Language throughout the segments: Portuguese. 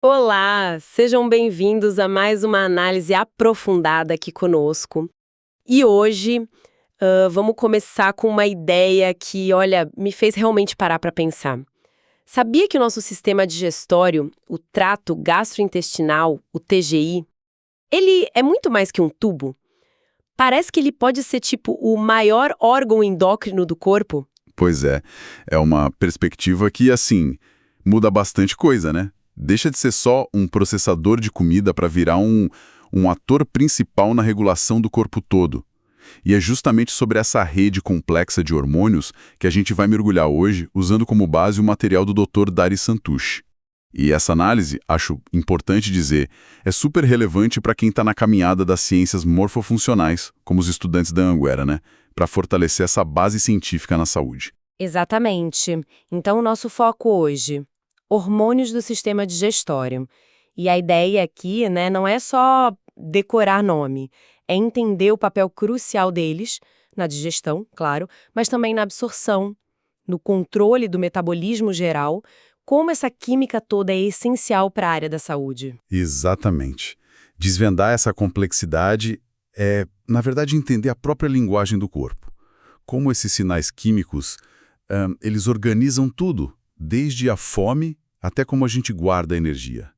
Olá, sejam bem-vindos a mais uma análise aprofundada aqui conosco. E hoje, vamos começar com uma ideia que, olha, me fez realmente parar para pensar. Sabia que o nosso sistema digestório, o trato gastrointestinal, o TGI, ele é muito mais que um tubo? Parece que ele pode ser tipo o maior órgão endócrino do corpo. Pois é uma perspectiva que, assim, muda bastante coisa, né? Deixa de ser só um processador de comida para virar um ator principal na regulação do corpo todo. E é justamente sobre essa rede complexa de hormônios que a gente vai mergulhar hoje, usando como base o material do Dr. Dari Santucci. E essa análise, acho importante dizer, é super relevante para quem está na caminhada das ciências morfofuncionais, como os estudantes da Anguera, né? Para fortalecer essa base científica na saúde. Exatamente. Então, o nosso foco hoje, hormônios do sistema digestório. E a ideia aqui, né, não é só decorar nome, é entender o papel crucial deles, na digestão, claro, mas também na absorção, no controle do metabolismo geral, como essa química toda é essencial para a área da saúde. Exatamente. Desvendar essa complexidade é, na verdade, entender a própria linguagem do corpo. Como esses sinais químicos, eles organizam tudo, desde a fome até como a gente guarda a energia.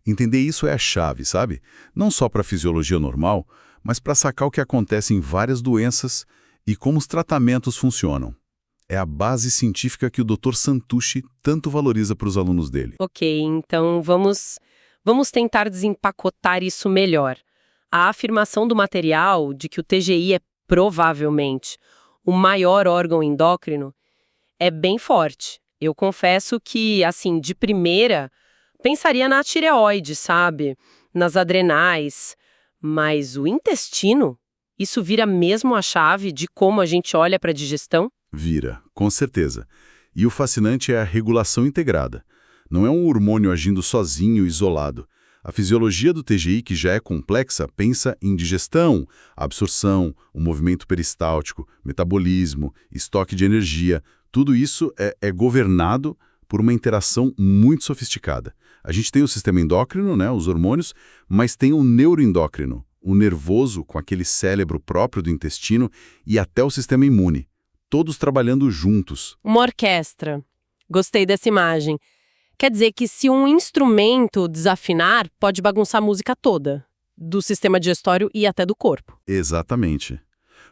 Entender isso é a chave, sabe? Não só para a fisiologia normal, mas para sacar o que acontece em várias doenças e como os tratamentos funcionam. É a base científica que o Dr. Santucci tanto valoriza para os alunos dele. Ok, então vamos tentar desempacotar isso melhor. A afirmação do material de que o TGI é provavelmente o maior órgão endócrino é bem forte. Eu confesso que, assim, de primeira, pensaria na tireoide, sabe? Nas adrenais. Mas o intestino? Isso vira mesmo a chave de como a gente olha para a digestão? Vira, com certeza. E o fascinante é a regulação integrada. Não é um hormônio agindo sozinho, isolado. A fisiologia do TGI, que já é complexa, pensa em digestão, absorção, o movimento peristáltico, metabolismo, estoque de energia. Tudo isso é governado por uma interação muito sofisticada. A gente tem o sistema endócrino, né, os hormônios, mas tem o neuroendócrino, o nervoso com aquele cérebro próprio do intestino e até o sistema imune. Todos trabalhando juntos. Uma orquestra. Gostei dessa imagem. Quer dizer que se um instrumento desafinar, pode bagunçar a música toda, do sistema digestório e até do corpo. Exatamente.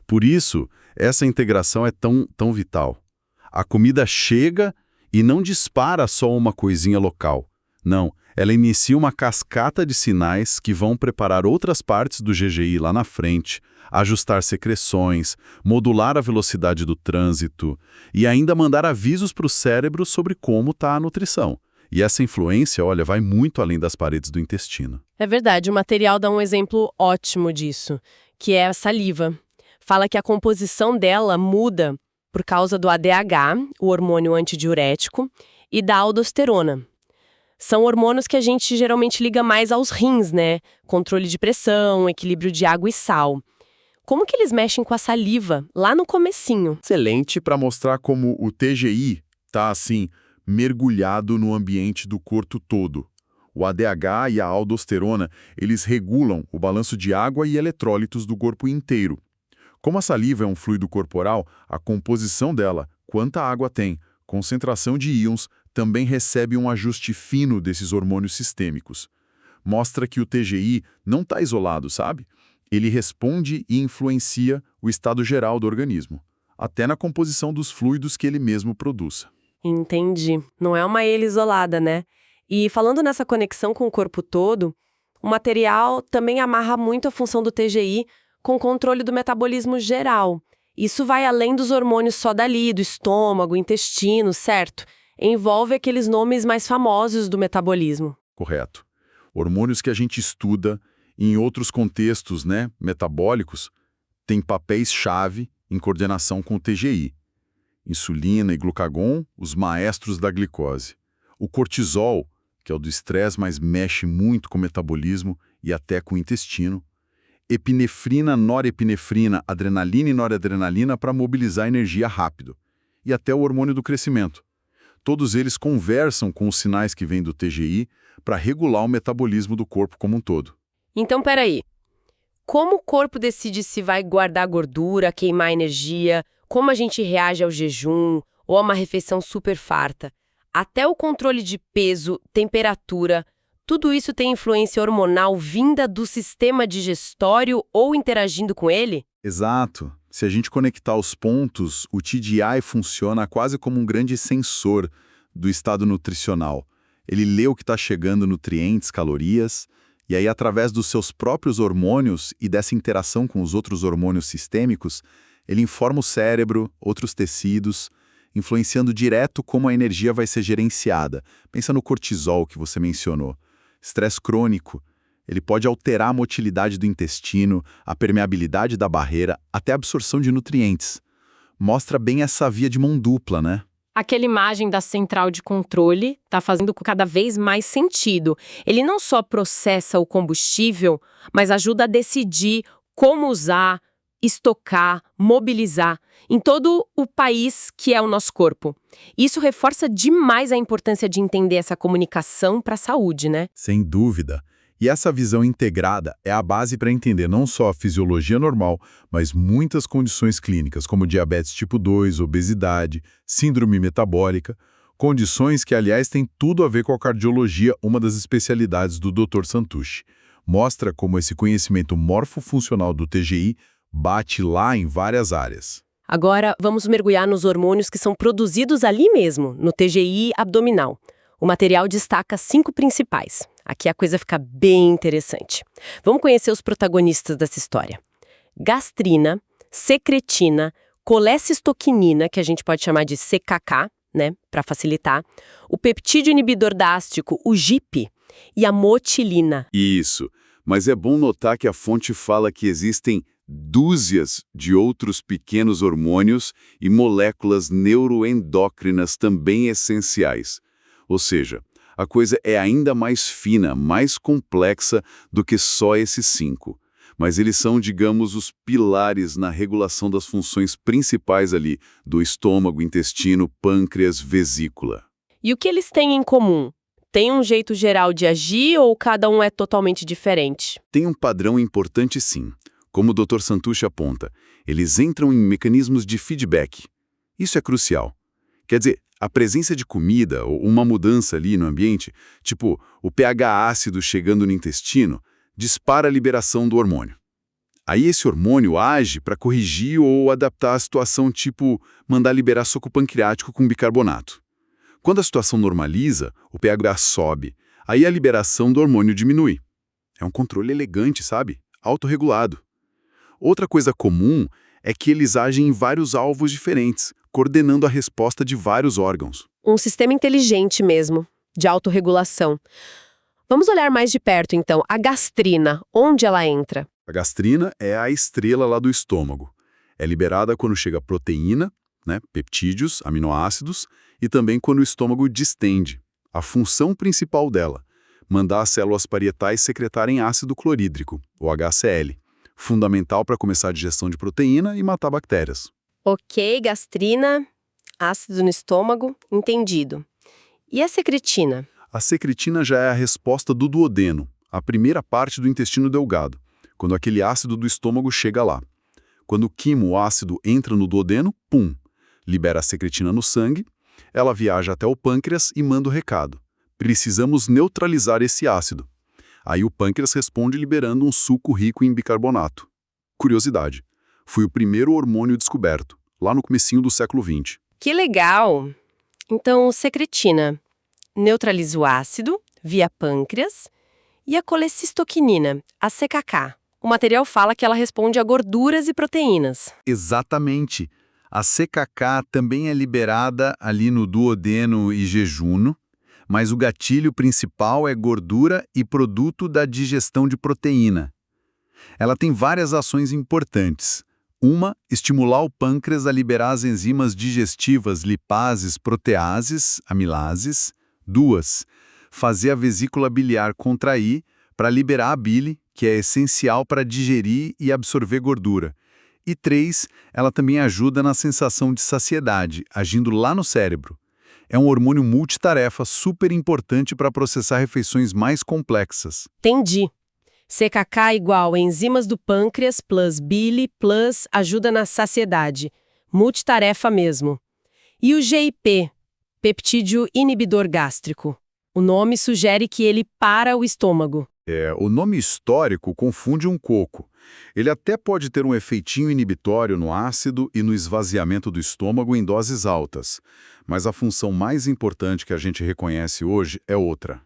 Por isso, essa integração é tão vital. A comida chega e não dispara só uma coisinha local. Não, ela inicia uma cascata de sinais que vão preparar outras partes do GGI lá na frente, ajustar secreções, modular a velocidade do trânsito e ainda mandar avisos para o cérebro sobre como está a nutrição. E essa influência, olha, vai muito além das paredes do intestino. É verdade, o material dá um exemplo ótimo disso, que é a saliva. Fala que a composição dela muda por causa do ADH, o hormônio antidiurético, e da aldosterona. São hormônios que a gente geralmente liga mais aos rins, né? Controle de pressão, equilíbrio de água e sal. Como que eles mexem com a saliva, lá no comecinho? Excelente para mostrar como o TGI está, assim, mergulhado no ambiente do corpo todo. O ADH e a aldosterona, eles regulam o balanço de água e eletrólitos do corpo inteiro. Como a saliva é um fluido corporal, a composição dela, quanta água tem, concentração de íons, também recebe um ajuste fino desses hormônios sistêmicos. Mostra que o TGI não está isolado, sabe? Ele responde e influencia o estado geral do organismo, até na composição dos fluidos que ele mesmo produz. Entendi. Não é uma ilha isolada, né? E falando nessa conexão com o corpo todo, o material também amarra muito a função do TGI com o controle do metabolismo geral. Isso vai além dos hormônios só dali, do estômago, intestino, certo? Envolve aqueles nomes mais famosos do metabolismo. Correto. Hormônios que a gente estuda em outros contextos, né, metabólicos, têm papéis-chave em coordenação com o TGI. Insulina e glucagon, os maestros da glicose. O cortisol, que é o do estresse, mas mexe muito com o metabolismo e até com o intestino. Epinefrina, norepinefrina, adrenalina e noradrenalina para mobilizar energia rápido. E até o hormônio do crescimento. Todos eles conversam com os sinais que vêm do TGI para regular o metabolismo do corpo como um todo. Então, peraí. Como o corpo decide se vai guardar gordura, queimar energia, como a gente reage ao jejum ou a uma refeição super farta? Até o controle de peso, temperatura, tudo isso tem influência hormonal vinda do sistema digestório ou interagindo com ele? Exato. Se a gente conectar os pontos, o TGI funciona quase como um grande sensor do estado nutricional. Ele lê o que está chegando, nutrientes, calorias, e aí, através dos seus próprios hormônios e dessa interação com os outros hormônios sistêmicos, ele informa o cérebro, outros tecidos, influenciando direto como a energia vai ser gerenciada. Pensa no cortisol que você mencionou. Estresse crônico. Ele pode alterar a motilidade do intestino, a permeabilidade da barreira, até a absorção de nutrientes. Mostra bem essa via de mão dupla, né? Aquela imagem da central de controle está fazendo cada vez mais sentido. Ele não só processa o combustível, mas ajuda a decidir como usar, estocar, mobilizar em todo o país que é o nosso corpo. Isso reforça demais a importância de entender essa comunicação para a saúde, né? Sem dúvida. E essa visão integrada é a base para entender não só a fisiologia normal, mas muitas condições clínicas, como diabetes tipo 2, obesidade, síndrome metabólica, condições que, aliás, têm tudo a ver com a cardiologia, uma das especialidades do Dr. Santucci. Mostra como esse conhecimento morfofuncional do TGI bate lá em várias áreas. Agora, vamos mergulhar nos hormônios que são produzidos ali mesmo, no TGI abdominal. O material destaca 5 principais. Aqui a coisa fica bem interessante. Vamos conhecer os protagonistas dessa história. Gastrina, secretina, colecistoquinina, que a gente pode chamar de CKK, né, para facilitar, o peptídeo inibidor dástrico, o GIP, e a motilina. Isso, mas é bom notar que a fonte fala que existem dúzias de outros pequenos hormônios e moléculas neuroendócrinas também essenciais. Ou seja, a coisa é ainda mais fina, mais complexa do que só esses 5. Mas eles são, digamos, os pilares na regulação das funções principais ali, do estômago, intestino, pâncreas, vesícula. E o que eles têm em comum? Tem um jeito geral de agir ou cada um é totalmente diferente? Tem um padrão importante sim. Como o Dr. Santucci aponta, eles entram em mecanismos de feedback. Isso é crucial. Quer dizer, a presença de comida ou uma mudança ali no ambiente, tipo o pH ácido chegando no intestino, dispara a liberação do hormônio. Aí esse hormônio age para corrigir ou adaptar a situação, tipo mandar liberar suco pancreático com bicarbonato. Quando a situação normaliza, o pH sobe, aí a liberação do hormônio diminui. É um controle elegante, sabe? Autorregulado. Outra coisa comum é que eles agem em vários alvos diferentes, coordenando a resposta de vários órgãos. Um sistema inteligente mesmo, de autorregulação. Vamos olhar mais de perto, então. A gastrina, onde ela entra? A gastrina é a estrela lá do estômago. É liberada quando chega proteína, né, peptídeos, aminoácidos, e também quando o estômago distende. A função principal dela, mandar as células parietais secretarem ácido clorídrico, o HCl, fundamental para começar a digestão de proteína e matar bactérias. Ok, gastrina, ácido no estômago, entendido. E a secretina? A secretina já é a resposta do duodeno, a primeira parte do intestino delgado, quando aquele ácido do estômago chega lá. Quando o quimo, o ácido, entra no duodeno, pum, libera a secretina no sangue, ela viaja até o pâncreas e manda o recado. Precisamos neutralizar esse ácido. Aí o pâncreas responde liberando um suco rico em bicarbonato. Curiosidade, foi o primeiro hormônio descoberto, lá no comecinho do século XX. Que legal! Então, secretina neutraliza o ácido via pâncreas e a colecistoquinina, a CKK. O material fala que ela responde a gorduras e proteínas. Exatamente. A CKK também é liberada ali no duodeno e jejuno, mas o gatilho principal é gordura e produto da digestão de proteína. Ela tem várias ações importantes. Uma, estimular o pâncreas a liberar as enzimas digestivas lipases, proteases, amilases. 2, fazer a vesícula biliar contrair para liberar a bile, que é essencial para digerir e absorver gordura. E 3, ela também ajuda na sensação de saciedade, agindo lá no cérebro. É um hormônio multitarefa super importante para processar refeições mais complexas. Entendi. CKK igual enzimas do pâncreas plus bile plus ajuda na saciedade. Multitarefa mesmo. E o GIP, peptídeo inibidor gástrico. O nome sugere que ele para o estômago. O nome histórico confunde um pouco. Ele até pode ter um efeitinho inibitório no ácido e no esvaziamento do estômago em doses altas, mas a função mais importante que a gente reconhece hoje é outra.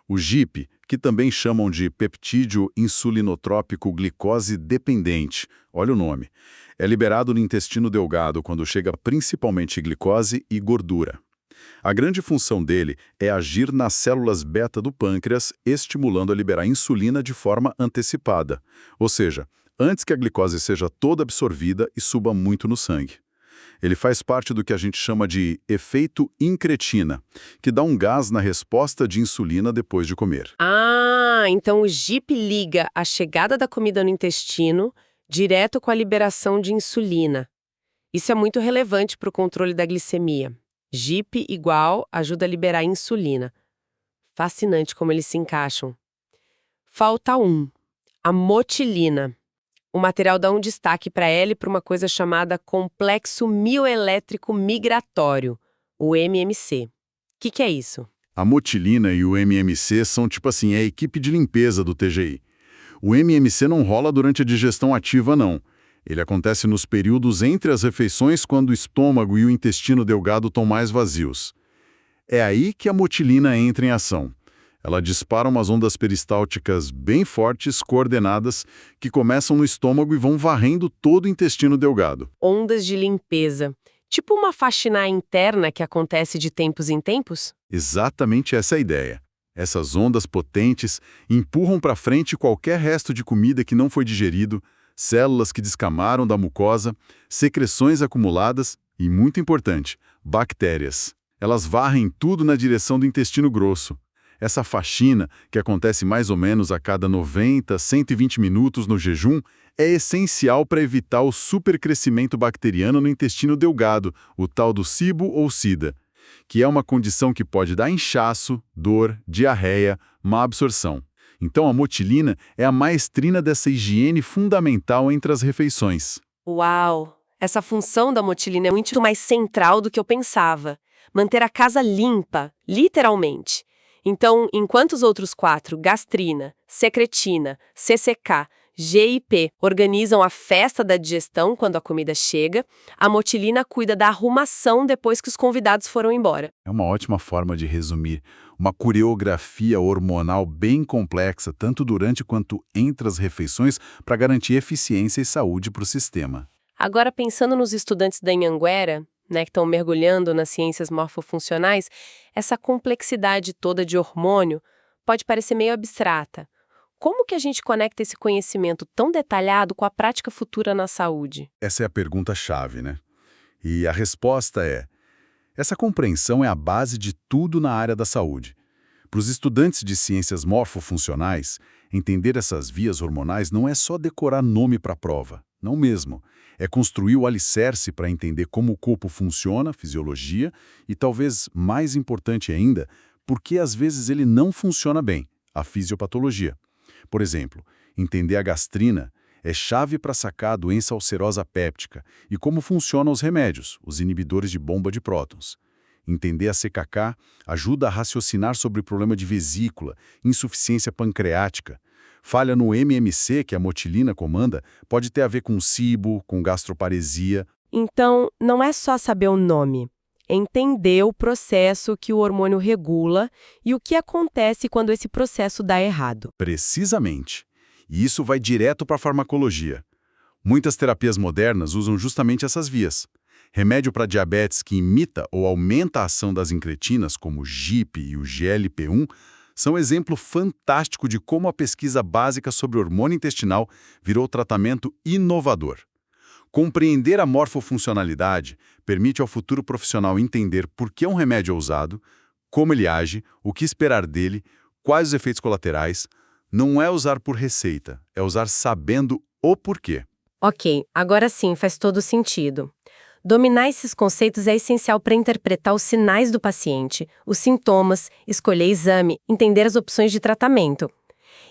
O GIP, que também chamam de peptídeo insulinotrópico glicose dependente, olha o nome, é liberado no intestino delgado quando chega principalmente glicose e gordura. A grande função dele é agir nas células beta do pâncreas, estimulando a liberar insulina de forma antecipada, ou seja, antes que a glicose seja toda absorvida e suba muito no sangue. Ele faz parte do que a gente chama de efeito incretina, que dá um gás na resposta de insulina depois de comer. Ah, então o GIP liga a chegada da comida no intestino direto com a liberação de insulina. Isso é muito relevante para o controle da glicemia. GIP igual ajuda a liberar insulina. Fascinante como eles se encaixam. Falta a motilina. O material dá um destaque para ela e para uma coisa chamada complexo mioelétrico migratório, o MMC. O que é isso? A motilina e o MMC são a equipe de limpeza do TGI. O MMC não rola durante a digestão ativa, não. Ele acontece nos períodos entre as refeições quando o estômago e o intestino delgado estão mais vazios. É aí que a motilina entra em ação. Ela dispara umas ondas peristálticas bem fortes, coordenadas, que começam no estômago e vão varrendo todo o intestino delgado. Ondas de limpeza. Tipo uma faxina interna que acontece de tempos em tempos? Exatamente essa é a ideia. Essas ondas potentes empurram para frente qualquer resto de comida que não foi digerido, células que descamaram da mucosa, secreções acumuladas e, muito importante, bactérias. Elas varrem tudo na direção do intestino grosso. Essa faxina, que acontece mais ou menos a cada 90, 120 minutos no jejum, é essencial para evitar o supercrescimento bacteriano no intestino delgado, o tal do SIBO ou SIDA, que é uma condição que pode dar inchaço, dor, diarreia, má absorção. Então a motilina é a maestrina dessa higiene fundamental entre as refeições. Uau! Essa função da motilina é muito mais central do que eu pensava. Manter a casa limpa, literalmente. Então, enquanto os outros 4, gastrina, secretina, CCK, GIP, organizam a festa da digestão quando a comida chega, a motilina cuida da arrumação depois que os convidados foram embora. É uma ótima forma de resumir uma coreografia hormonal bem complexa, tanto durante quanto entre as refeições, para garantir eficiência e saúde para o sistema. Agora, pensando nos estudantes da Anhanguera, que estão mergulhando nas ciências morfofuncionais, essa complexidade toda de hormônio pode parecer meio abstrata. Como que a gente conecta esse conhecimento tão detalhado com a prática futura na saúde? Essa é a pergunta-chave, né? E a resposta é: essa compreensão é a base de tudo na área da saúde. Para os estudantes de ciências morfofuncionais, entender essas vias hormonais não é só decorar nome para a prova, não mesmo. É construir o alicerce para entender como o corpo funciona, fisiologia, e talvez mais importante ainda, porque às vezes ele não funciona bem, a fisiopatologia. Por exemplo, entender a gastrina é chave para sacar a doença ulcerosa péptica e como funcionam os remédios, os inibidores de bomba de prótons. Entender a CKK ajuda a raciocinar sobre o problema de vesícula, insuficiência pancreática. Falha no MMC, que a motilina comanda, pode ter a ver com SIBO, com gastroparesia. Então, não é só saber o nome. É entender o processo que o hormônio regula e o que acontece quando esse processo dá errado. Precisamente. E isso vai direto para a farmacologia. Muitas terapias modernas usam justamente essas vias. Remédio para diabetes que imita ou aumenta a ação das incretinas, como o GIP e o GLP-1, são exemplo fantástico de como a pesquisa básica sobre hormônio intestinal virou tratamento inovador. Compreender a morfofuncionalidade permite ao futuro profissional entender por que um remédio é usado, como ele age, o que esperar dele, quais os efeitos colaterais. Não é usar por receita, é usar sabendo o porquê. Ok, agora sim faz todo sentido. Dominar esses conceitos é essencial para interpretar os sinais do paciente, os sintomas, escolher exame, entender as opções de tratamento.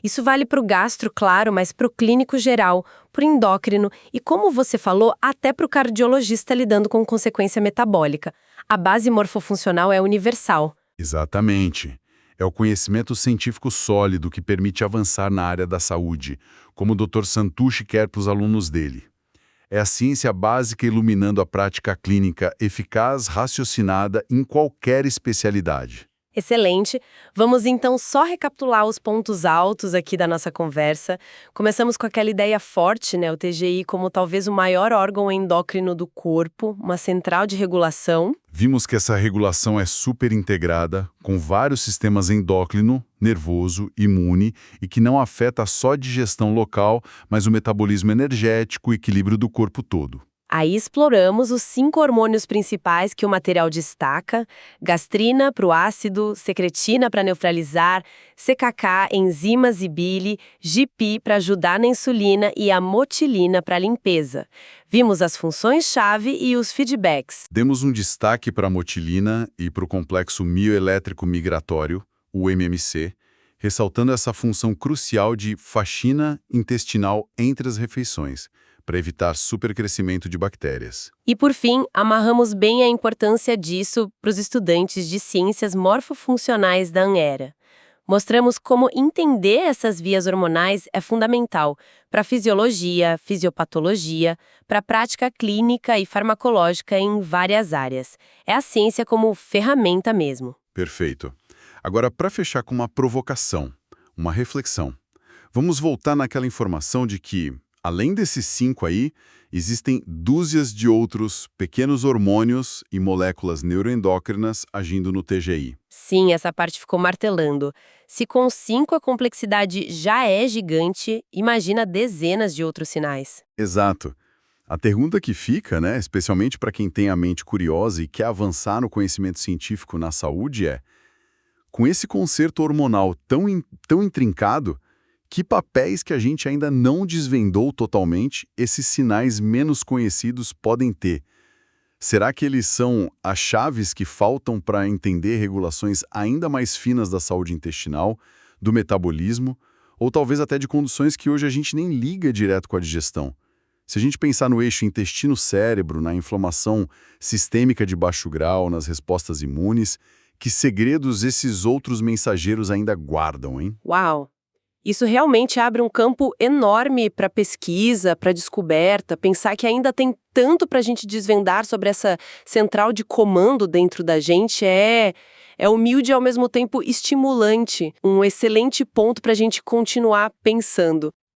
Isso vale para o gastro, claro, mas para o clínico geral, para o endócrino e, como você falou, até para o cardiologista lidando com consequência metabólica. A base morfofuncional é universal. Exatamente. É o conhecimento científico sólido que permite avançar na área da saúde, como o Dr. Santucci quer para os alunos dele. É a ciência básica iluminando a prática clínica eficaz, raciocinada em qualquer especialidade. Excelente. Vamos então só recapitular os pontos altos aqui da nossa conversa. Começamos com aquela ideia forte, né? O TGI como talvez o maior órgão endócrino do corpo, uma central de regulação. Vimos que essa regulação é super integrada, com vários sistemas endócrino, nervoso, imune, e que não afeta só a digestão local, mas o metabolismo energético e o equilíbrio do corpo todo. Aí exploramos os 5 hormônios principais que o material destaca: gastrina para o ácido, secretina para neutralizar, CKK, enzimas e bile, GP para ajudar na insulina e a motilina para a limpeza. Vimos as funções-chave e os feedbacks. Demos um destaque para a motilina e para o complexo mioelétrico migratório, o MMC, ressaltando essa função crucial de faxina intestinal entre as refeições, para evitar supercrescimento de bactérias. E, por fim, amarramos bem a importância disso para os estudantes de ciências morfofuncionais da Anhera. Mostramos como entender essas vias hormonais é fundamental para a fisiologia, fisiopatologia, para a prática clínica e farmacológica em várias áreas. É a ciência como ferramenta mesmo. Perfeito. Agora, para fechar com uma provocação, uma reflexão, vamos voltar naquela informação de que, além desses 5 aí, existem dúzias de outros pequenos hormônios e moléculas neuroendócrinas agindo no TGI. Sim, essa parte ficou martelando. Se com 5 a complexidade já é gigante, imagina dezenas de outros sinais. Exato. A pergunta que fica, né, especialmente para quem tem a mente curiosa e quer avançar no conhecimento científico na saúde é: com esse concerto hormonal tão intrincado, que papéis que a gente ainda não desvendou totalmente esses sinais menos conhecidos podem ter? Será que eles são as chaves que faltam para entender regulações ainda mais finas da saúde intestinal, do metabolismo, ou talvez até de condições que hoje a gente nem liga direto com a digestão? Se a gente pensar no eixo intestino-cérebro, na inflamação sistêmica de baixo grau, nas respostas imunes, que segredos esses outros mensageiros ainda guardam, hein? Uau! Isso realmente abre um campo enorme para pesquisa, para descoberta, pensar que ainda tem tanto para a gente desvendar sobre essa central de comando dentro da gente é humilde e ao mesmo tempo estimulante, um excelente ponto para a gente continuar pensando.